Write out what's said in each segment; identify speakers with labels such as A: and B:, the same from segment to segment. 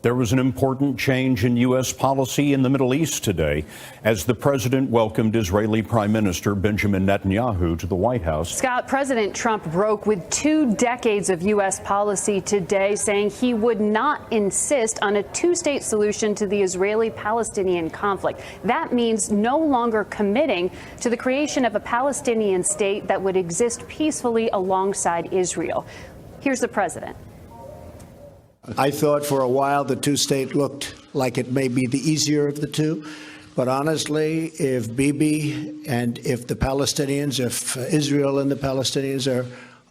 A: There was an important change in U.S. policy in the Middle East today as the president welcomed Israeli Prime Minister Benjamin Netanyahu to the White House.
B: Scott, President Trump broke with 2 decades of U.S. policy today, saying he would not insist on a two-state solution to the Israeli-Palestinian conflict. That means no longer committing to the creation of a Palestinian state that would exist peacefully alongside Israel. Here's the president.
C: I thought for a while the two-state looked like it may be the easier of the two. But honestly, if Bibi and if the Palestinians, if Israel and the Palestinians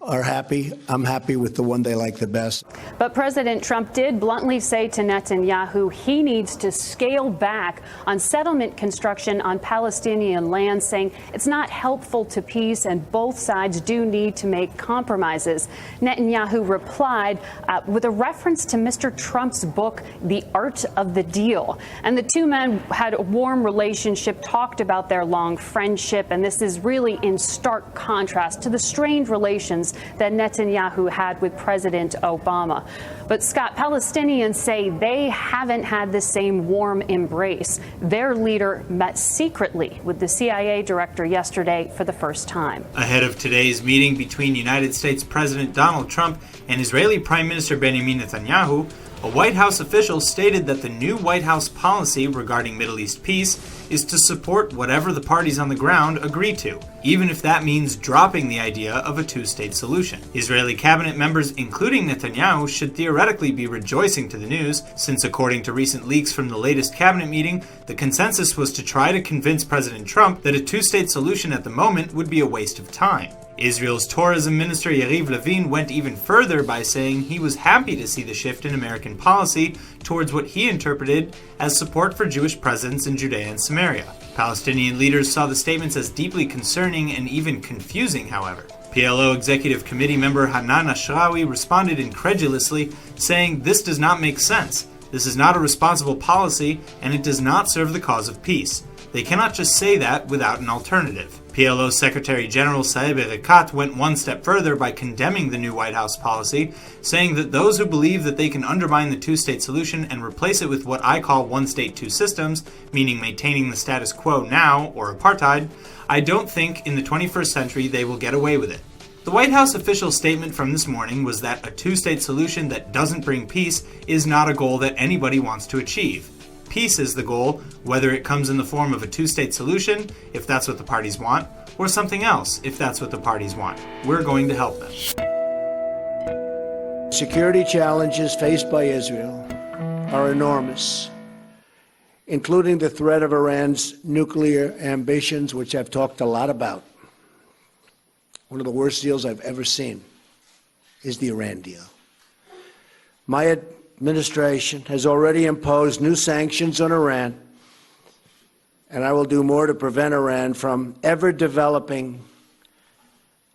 C: are happy, I'm happy with the one they like the best.
B: But President Trump did bluntly say to Netanyahu he needs to scale back on settlement construction on Palestinian land, saying it's not helpful to peace and both sides do need to make compromises. Netanyahu replied with a reference to Mr. Trump's book, The Art of the Deal. And the two men had a warm relationship, talked about their long friendship, and this is really in stark contrast to the strained relations that Netanyahu had with President Obama. But Scott, Palestinians say they haven't had the same warm embrace. Their leader met secretly with the CIA director yesterday for the first time.
D: Ahead of today's meeting between United States President Donald Trump and Israeli Prime Minister Benjamin Netanyahu, a White House official stated that the new White House policy regarding Middle East peace is to support whatever the parties on the ground agree to, even if that means dropping the idea of a two-state solution. Israeli cabinet members, including Netanyahu, should theoretically be rejoicing to the news, since according to recent leaks from the latest cabinet meeting, the consensus was to try to convince President Trump that a two-state solution at the moment would be a waste of time. Israel's tourism minister Yariv Levin went even further by saying he was happy to see the shift in American policy towards what he interpreted as support for Jewish presence in Judea and Samaria. Palestinian leaders saw the statements as deeply concerning and even confusing, however. PLO Executive Committee member Hanan Ashrawi responded incredulously, saying this does not make sense. This is not a responsible policy, and it does not serve the cause of peace. They cannot just say that without an alternative. PLO Secretary General Saeb Erekat went one step further by condemning the new White House policy, saying that those who believe that they can undermine the two-state solution and replace it with what I call one state, two systems, meaning maintaining the status quo now, or apartheid, I don't think in the 21st century they will get away with it. The White House official statement from this morning was that a two-state solution that doesn't bring peace is not a goal that anybody wants to achieve. Peace is the goal, whether it comes in the form of a two-state solution, if that's what the parties want, or something else, if that's what the parties want. We're going to help them.
C: Security challenges faced by Israel are enormous, including the threat of Iran's nuclear ambitions, which I've talked a lot about. One of the worst deals I've ever seen is the Iran deal. My administration has already imposed new sanctions on Iran, and I will do more to prevent Iran from ever developing,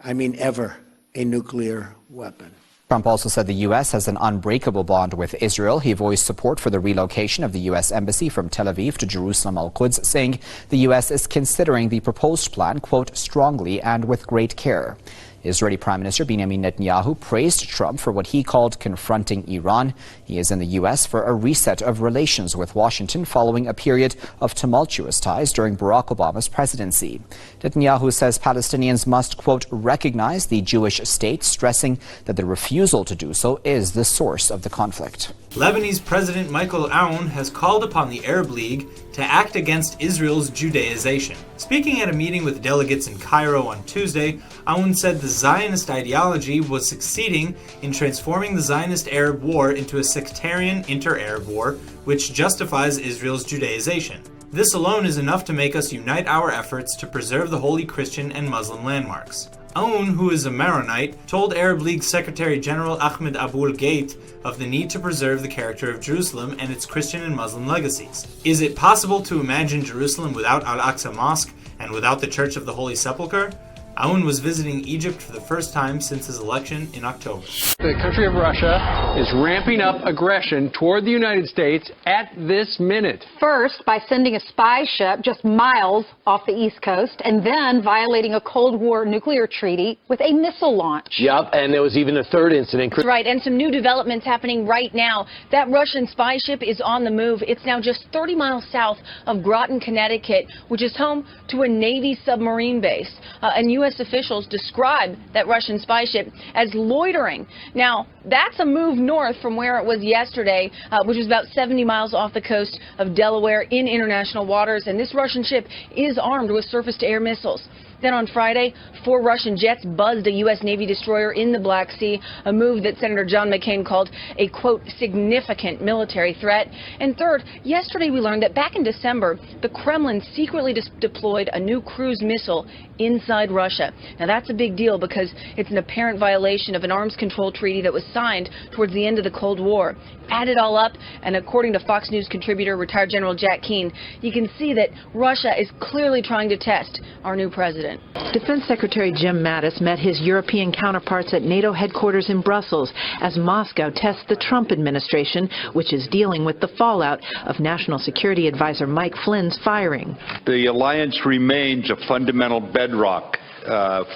C: ever, a nuclear weapon.
E: Trump also said the U.S. has an unbreakable bond with Israel. He voiced support for the relocation of the U.S. Embassy from Tel Aviv to Jerusalem Al-Quds, saying the U.S. is considering the proposed plan, quote, strongly and with great care. Israeli Prime Minister Benjamin Netanyahu praised Trump for what he called confronting Iran. He is in the U.S. for a reset of relations with Washington following a period of tumultuous ties during Barack Obama's presidency. Netanyahu says Palestinians must, quote, recognize the Jewish state, stressing that the refusal to do so is the source of the conflict.
D: Lebanese President Michael Aoun has called upon the Arab League to act against Israel's Judaization. Speaking at a meeting with delegates in Cairo on Tuesday, Aoun said the Zionist ideology was succeeding in transforming the Zionist Arab war into a sectarian inter-Arab war, which justifies Israel's Judaization. This alone is enough to make us unite our efforts to preserve the holy Christian and Muslim landmarks. Aoun, who is a Maronite, told Arab League Secretary General Ahmed Abul-Gheit of the need to preserve the character of Jerusalem and its Christian and Muslim legacies. Is it possible to imagine Jerusalem without Al-Aqsa Mosque and without the Church of the Holy Sepulchre? Aoun was visiting Egypt for the first time since his election in October.
F: The country of Russia is ramping up aggression toward the United States at this minute.
G: First, by sending a spy ship just miles off the East Coast, and then violating a Cold War nuclear treaty with a missile launch.
H: Yep, and there was even a third incident.
I: Right, and some new developments happening right now. That Russian spy ship is on the move. It's now just 30 miles south of Groton, Connecticut, which is home to a Navy submarine base. And U.S. officials describe that Russian spy ship as loitering. Now, that's a move north from where it was yesterday, which was about 70 miles off the coast of Delaware in international waters. And this Russian ship is armed with surface-to-air missiles. Then on Friday, 4 Russian jets buzzed a U.S. Navy destroyer in the Black Sea, a move that Senator John McCain called a, quote, significant military threat. And third, yesterday we learned that back in December, the Kremlin secretly deployed a new cruise missile inside Russia. Now that's a big deal because it's an apparent violation of an arms control treaty that was signed towards the end of the Cold War. Add it all up, and according to Fox News contributor retired General Jack Keane, you can see that Russia is clearly trying to test our new president.
J: Defense Secretary Jim Mattis met his European counterparts at NATO headquarters in Brussels as Moscow tests the Trump administration, which is dealing with the fallout of National Security Advisor Mike Flynn's firing.
K: The alliance remains a fundamental bedrock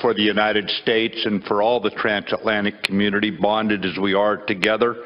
K: for the United States and for all the transatlantic community, bonded as we are together.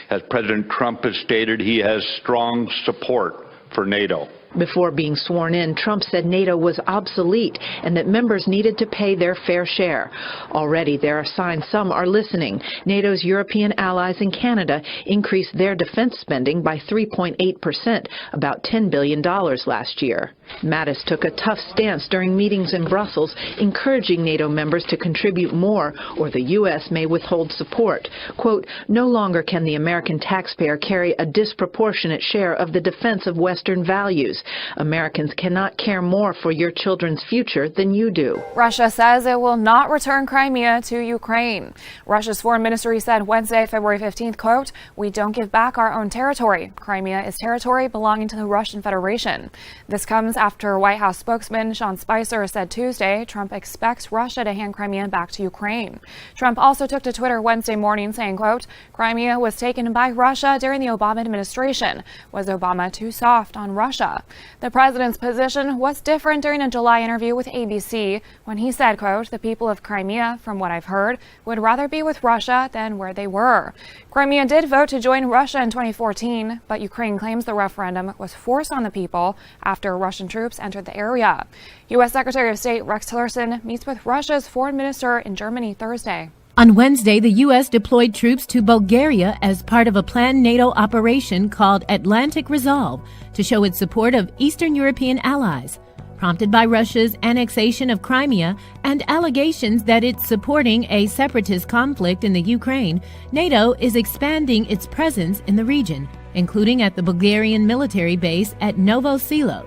K: As President Trump has stated, he has strong support for NATO.
J: Before being sworn in, Trump said NATO was obsolete and that members needed to pay their fair share. Already there are signs some are listening. NATO's European allies in Canada increased their defense spending by 3.8%, about $10 billion last year. Mattis took a tough stance during meetings in Brussels, encouraging NATO members to contribute more or the U.S. may withhold support. Quote, no longer can the American taxpayer carry a disproportionate share of the defense of Western values. Americans cannot care more for your children's future than you do.
L: Russia says it will not return Crimea to Ukraine. Russia's foreign ministry said Wednesday, February 15th, quote, we don't give back our own territory. Crimea is territory belonging to the Russian Federation. This comes after White House spokesman Sean Spicer said Tuesday Trump expects Russia to hand Crimea back to Ukraine. Trump also took to Twitter Wednesday morning saying, quote, Crimea was taken by Russia during the Obama administration. Was Obama too soft on Russia? The president's position was different during a July interview with ABC when he said, quote, the people of Crimea, from what I've heard, would rather be with Russia than where they were. Crimea did vote to join Russia in 2014, but Ukraine claims the referendum was forced on the people after Russian troops entered the area. U.S. Secretary of State Rex Tillerson meets with Russia's foreign minister in Germany Thursday.
M: On Wednesday, the U.S. deployed troops to Bulgaria as part of a planned NATO operation called Atlantic Resolve to show its support of Eastern European allies. Prompted by Russia's annexation of Crimea and allegations that it's supporting a separatist conflict in the Ukraine, NATO is expanding its presence in the region, including at the Bulgarian military base at Novo Selo.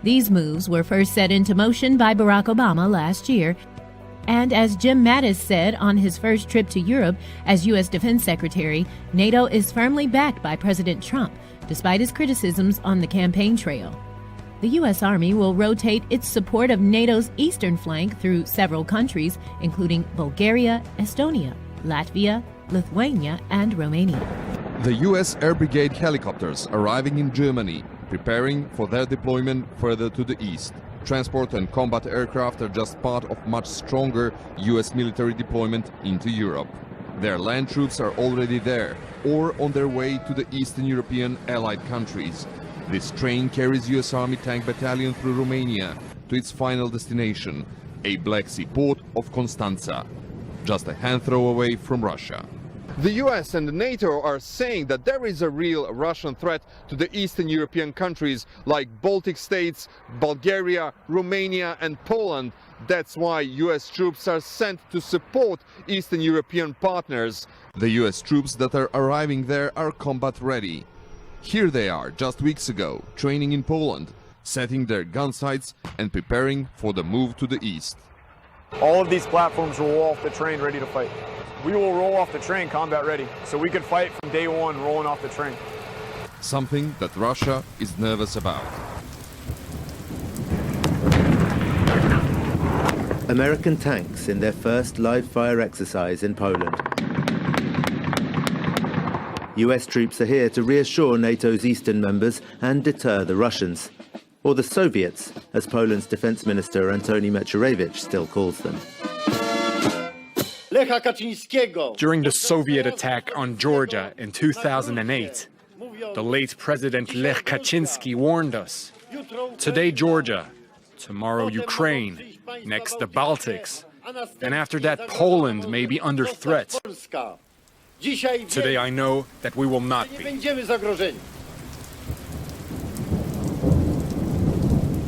M: These moves were first set into motion by Barack Obama last year. And as Jim Mattis said on his first trip to Europe as U.S. Defense Secretary, NATO is firmly backed by President Trump, despite his criticisms on the campaign trail. The U.S. Army will rotate its support of NATO's eastern flank through several countries, including Bulgaria, Estonia, Latvia, Lithuania, and Romania.
N: The U.S. Air Brigade helicopters arriving in Germany, preparing for their deployment further to the east. Transport and combat aircraft are just part of much stronger U.S. military deployment into Europe. Their land troops are already there or on their way to the Eastern European allied countries. This train carries U.S. Army Tank Battalion through Romania to its final destination, a Black Sea port of Constanța, just a hand throw away from Russia.
O: The US and NATO are saying that there is a real Russian threat to the Eastern European countries like Baltic states, Bulgaria, Romania and Poland. That's why US troops are sent to support Eastern European partners.
N: The US troops that are arriving there are combat ready. Here they are just weeks ago, training in Poland, setting their gun sights and preparing for the move to the east.
P: All of these platforms will roll off the train ready to fight. We will roll off the train combat ready, so we can fight from day one rolling off the train.
N: Something that Russia is nervous about.
Q: American tanks in their first live-fire exercise in Poland. US troops are here to reassure NATO's eastern members and deter the Russians, or the Soviets, as Poland's defense minister Antoni Macierewicz still calls them.
R: During the Soviet attack on Georgia in 2008, the late President Lech Kaczynski warned us. Today Georgia, tomorrow Ukraine, next the Baltics, and after that Poland may be under threat. Today I know that we will not be.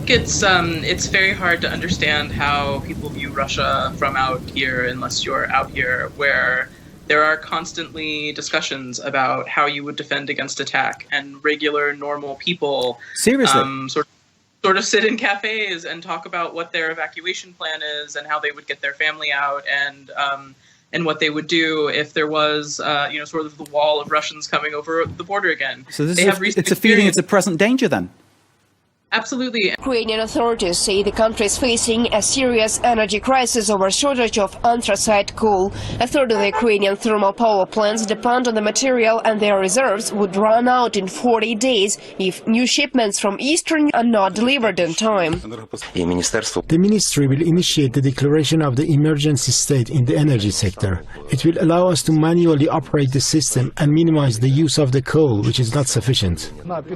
S: It's very hard to understand how people view Russia from out here unless you're out here, where there are constantly discussions about how you would defend against attack, and regular normal people sort of sit in cafes and talk about what their evacuation plan is and how they would get their family out, and what they would do if there was sort of the wall of Russians coming over the border again.
T: So it's a feeling it's a present danger then?
S: Absolutely.
U: Ukrainian authorities say the country is facing a serious energy crisis over shortage of anthracite coal. A third of the Ukrainian thermal power plants depend on the material, and their reserves would run out in 40 days if new shipments from Eastern are not delivered in time.
V: The ministry will initiate the declaration of the emergency state in the energy sector. It will allow us to manually operate the system and minimize the use of the coal, which is not sufficient.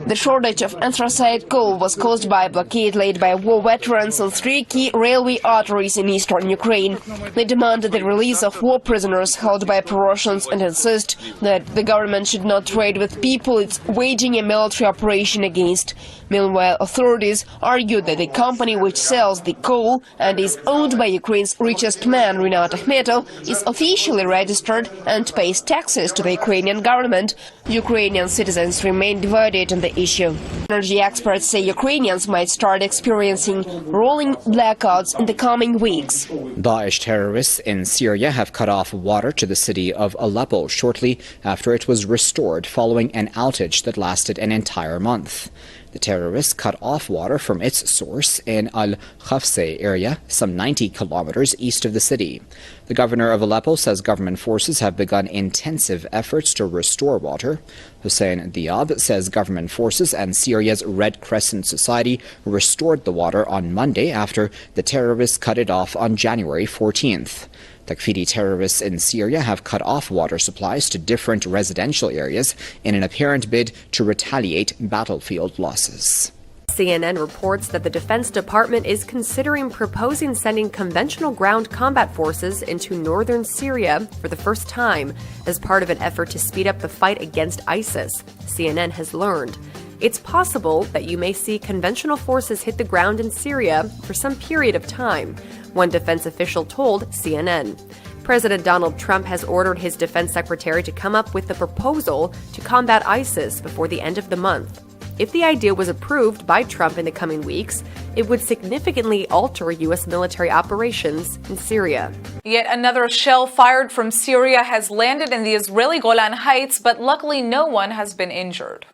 U: The shortage of anthracite coal was caused by a blockade laid by war veterans on 3 key railway arteries in eastern Ukraine. They demanded the release of war prisoners held by pro-Russians and insist that the government should not trade with people it's waging a military operation against. Meanwhile, authorities argued that the company which sells the coal and is owned by Ukraine's richest man, Rinat Akhmetov, is officially registered and pays taxes to the Ukrainian government. Ukrainian citizens remain divided on the issue. Energy experts say Ukrainians might start experiencing rolling blackouts in the coming weeks.
E: Daesh terrorists in Syria have cut off water to the city of Aleppo shortly after it was restored following an outage that lasted an entire month. The terrorists cut off water from its source in Al-Khafseh area, some 90 kilometers east of the city. The governor of Aleppo says government forces have begun intensive efforts to restore water. Hussein Diab says government forces and Syria's Red Crescent Society restored the water on Monday after the terrorists cut it off on January 14th. Takfiri terrorists in Syria have cut off water supplies to different residential areas in an apparent bid to retaliate battlefield losses.
W: CNN reports that the Defense Department is considering proposing sending conventional ground combat forces into northern Syria for the first time as part of an effort to speed up the fight against ISIS, CNN has learned. It's possible that you may see conventional forces hit the ground in Syria for some period of time, one defense official told CNN. President Donald Trump has ordered his defense secretary to come up with a proposal to combat ISIS before the end of the month. If the idea was approved by Trump in the coming weeks, it would significantly alter U.S. military operations in Syria.
X: Yet another shell fired from Syria has landed in the Israeli Golan Heights, but luckily no one has been injured.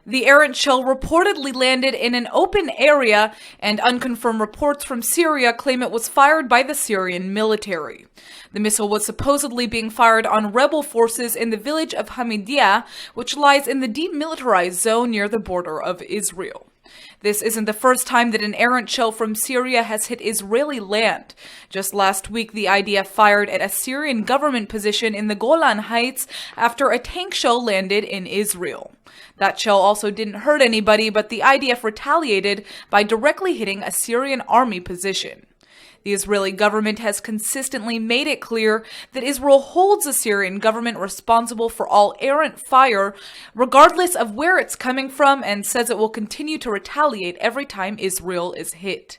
X: The errant shell reportedly landed in an open area, and unconfirmed reports from Syria claim it was fired by the Syrian military. The missile was supposedly being fired on rebel forces in the village of Hamidiyah, which lies in the demilitarized zone near the border of Israel. This isn't the first time that an errant shell from Syria has hit Israeli land. Just last week, the IDF fired at a Syrian government position in the Golan Heights after a tank shell landed in Israel. That shell also didn't hurt anybody, but the IDF retaliated by directly hitting a Syrian army position. The Israeli government has consistently made it clear that Israel holds the Syrian government responsible for all errant fire, regardless of where it's coming from, and says it will continue to retaliate every time Israel is hit.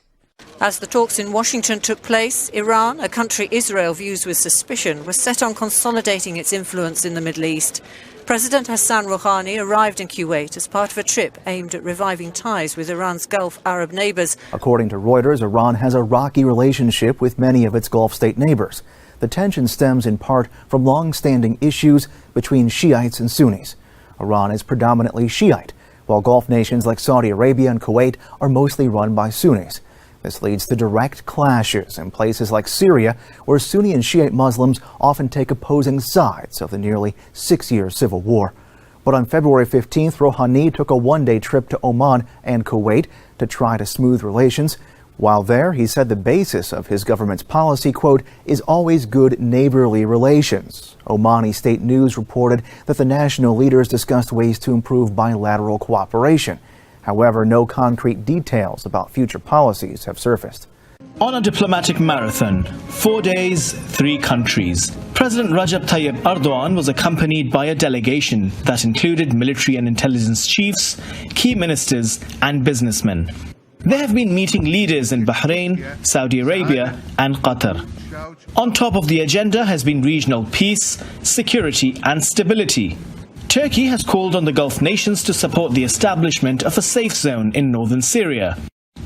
Y: As the talks in Washington took place, Iran, a country Israel views with suspicion, was set on consolidating its influence in the Middle East. President Hassan Rouhani arrived in Kuwait as part of a trip aimed at reviving ties with Iran's Gulf Arab neighbors.
Z: According to Reuters, Iran has a rocky relationship with many of its Gulf state neighbors. The tension stems in part from long-standing issues between Shiites and Sunnis. Iran is predominantly Shiite, while Gulf nations like Saudi Arabia and Kuwait are mostly run by Sunnis. This leads to direct clashes in places like Syria, where Sunni and Shiite Muslims often take opposing sides of the nearly 6-year civil war. But on February 15th, Rouhani took a one-day trip to Oman and Kuwait to try to smooth relations. While there, he said the basis of his government's policy, quote, is always good neighborly relations. Omani state news reported that the national leaders discussed ways to improve bilateral cooperation. However, no concrete details about future policies have surfaced.
A: On a diplomatic marathon, 4 days, 3 countries. President Recep Tayyip Erdogan was accompanied by a delegation that included military and intelligence chiefs, key ministers, and businessmen. They have been meeting leaders in Bahrain, Saudi Arabia, and Qatar. On top of the agenda has been regional peace, security, and stability. Turkey has called on the Gulf nations to support the establishment of a safe zone in northern Syria.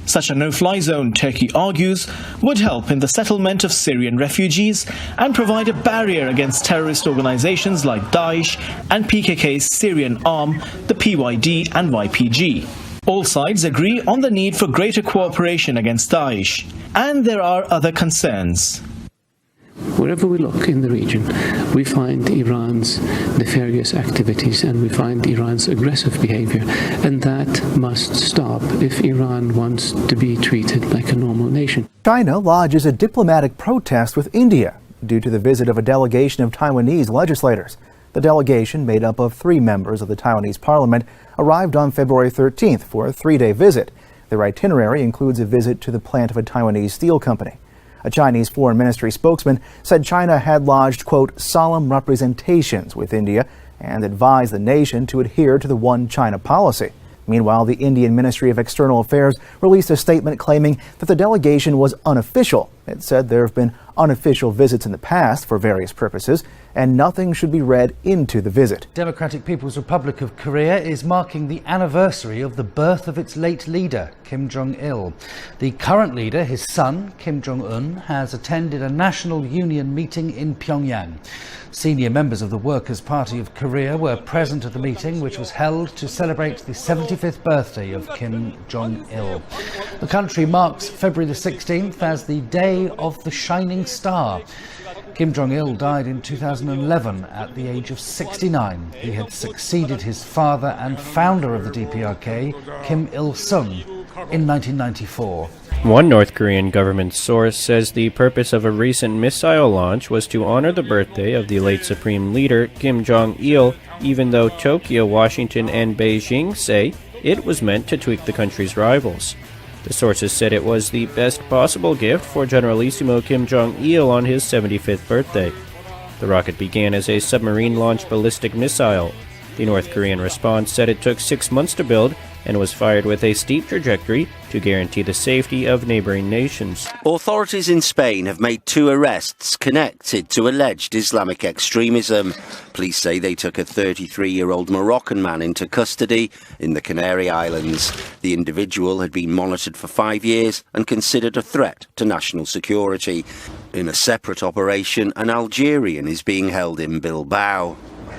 A: Such a no-fly zone, Turkey argues, would help in the settlement of Syrian refugees and provide a barrier against terrorist organizations like Daesh and PKK's Syrian arm, the PYD and YPG. All sides agree on the need for greater cooperation against Daesh, and there are other concerns.
B: Wherever we look in the region, we find Iran's nefarious activities and we find Iran's aggressive behavior, and that must stop if Iran wants to be treated like a normal nation.
Z: China lodges a diplomatic protest with India due to the visit of a delegation of Taiwanese legislators. The delegation, made up of 3 members of the Taiwanese parliament, arrived on February 13th for a 3-day visit. Their itinerary includes a visit to the plant of a Taiwanese steel company. A Chinese foreign ministry spokesman said China had lodged, quote, solemn representations with India and advised the nation to adhere to the One China policy. Meanwhile, the Indian Ministry of External Affairs released a statement claiming that the delegation was unofficial. It said there have been unofficial visits in the past for various purposes, and nothing should be read into the visit.
C: Democratic People's Republic of Korea is marking the anniversary of the birth of its late leader, Kim Jong-il. The current leader, his son, Kim Jong-un, has attended a National Union meeting in Pyongyang. Senior members of the Workers' Party of Korea were present at the meeting, which was held to celebrate the 75th birthday of Kim Jong-il. The country marks February the 16th as the Day of the Shining Star. Kim Jong-il died in 2011 at the age of 69. He had succeeded his father and founder of the DPRK, Kim Il-sung, in 1994.
D: One North Korean government source says the purpose of a recent missile launch was to honor the birthday of the late Supreme Leader Kim Jong-il, even though Tokyo, Washington, and Beijing say it was meant to tweak the country's rivals. The sources said it was the best possible gift for Generalissimo Kim Jong-il on his 75th birthday. The rocket began as a submarine-launched ballistic missile. The North Korean response said it took 6 months to build and was fired with a steep trajectory to guarantee the safety of neighboring nations.
F: Authorities in Spain have made 2 arrests connected to alleged Islamic extremism. Police say they took a 33-year-old Moroccan man into custody in the Canary Islands. The individual had been monitored for 5 years and considered a threat to national security. In a separate operation, an Algerian is being held in Bilbao.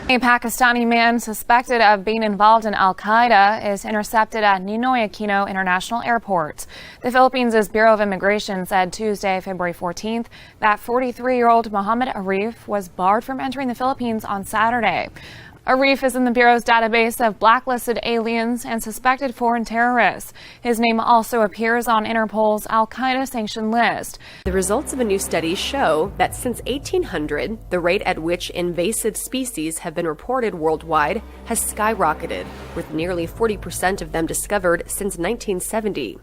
L: A Pakistani man suspected of being involved in al-Qaeda is intercepted at Ninoy Aquino International Airport. The Philippines' Bureau of Immigration said Tuesday, February 14th, that 43-year-old Mohammed Arif was barred from entering the Philippines on Saturday. Arif is in the Bureau's database of blacklisted aliens and suspected foreign terrorists. His name also appears on Interpol's al-Qaeda sanctioned list.
W: The results of a new study show that since 1800, the rate at which invasive species have been reported worldwide has skyrocketed, with nearly 40% of them discovered since 1970.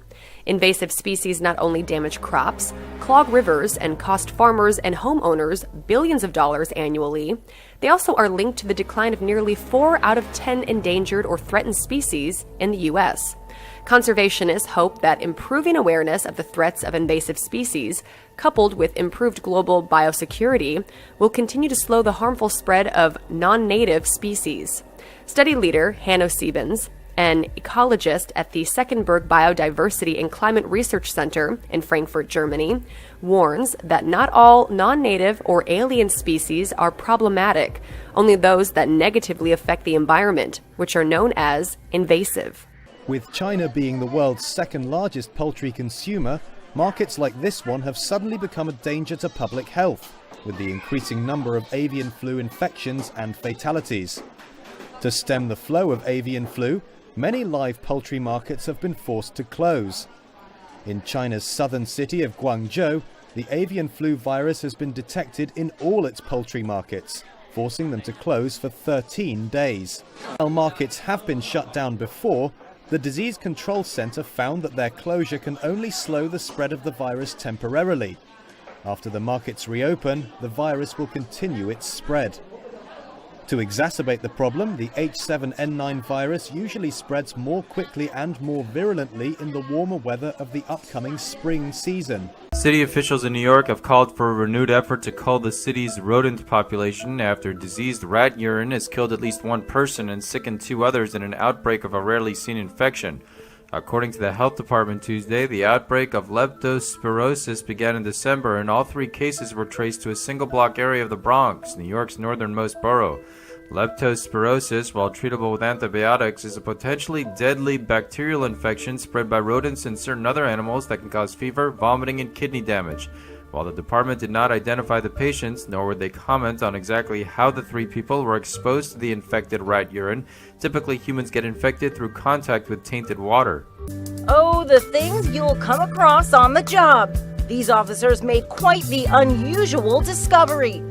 W: Invasive species not only damage crops, clog rivers, and cost farmers and homeowners billions of dollars annually, they also are linked to the decline of nearly 4 out of 10 endangered or threatened species in the U.S. Conservationists hope that improving awareness of the threats of invasive species, coupled with improved global biosecurity, will continue to slow the harmful spread of non-native species. Study leader Hanno Siebens, an ecologist at the Seckenberg Biodiversity and Climate Research Center in Frankfurt, Germany, warns that not all non-native or alien species are problematic, only those that negatively affect the environment, which are known as invasive.
G: With China being the world's second largest poultry consumer, markets like this one have suddenly become a danger to public health, with the increasing number of avian flu infections and fatalities. To stem the flow of avian flu, many live poultry markets have been forced to close. In China's southern city of Guangzhou, the avian flu virus has been detected in all its poultry markets, forcing them to close for 13 days. While markets have been shut down before, the Disease Control Center found that their closure can only slow the spread of the virus temporarily. After the markets reopen, the virus will continue its spread. To exacerbate the problem, the H7N9 virus usually spreads more quickly and more virulently in the warmer weather of the upcoming spring season.
H: City officials in New York have called for a renewed effort to cull the city's rodent population after diseased rat urine has killed at least one person and sickened 2 others in an outbreak of a rarely seen infection. According to the health department Tuesday, the outbreak of leptospirosis began in December, and all 3 cases were traced to a single block area of the Bronx, New York's northernmost borough. Leptospirosis, while treatable with antibiotics, is a potentially deadly bacterial infection spread by rodents and certain other animals that can cause fever, vomiting, and kidney damage. While the department did not identify the patients, nor would they comment on exactly how the 3 people were exposed to the infected rat urine, typically humans get infected through contact with tainted water.
I: Oh, the things you'll come across on the job. These officers made quite the unusual discovery.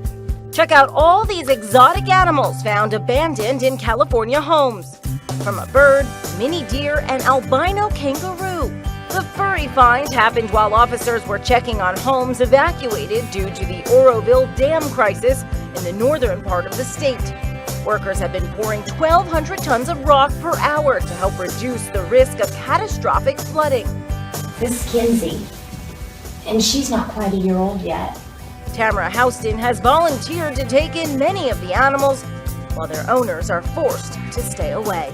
I: Check out all these exotic animals found abandoned in California homes. From a bird, mini deer, and albino kangaroo. The furry find happened while officers were checking on homes evacuated due to the Oroville Dam crisis in the northern part of the state. Workers have been pouring 1,200 tons of rock per hour to help reduce the risk of catastrophic flooding.
J: This is Kinsey, and she's not quite a year old yet.
I: Tamara Houston has volunteered to take in many of the animals, while their owners are forced to stay away.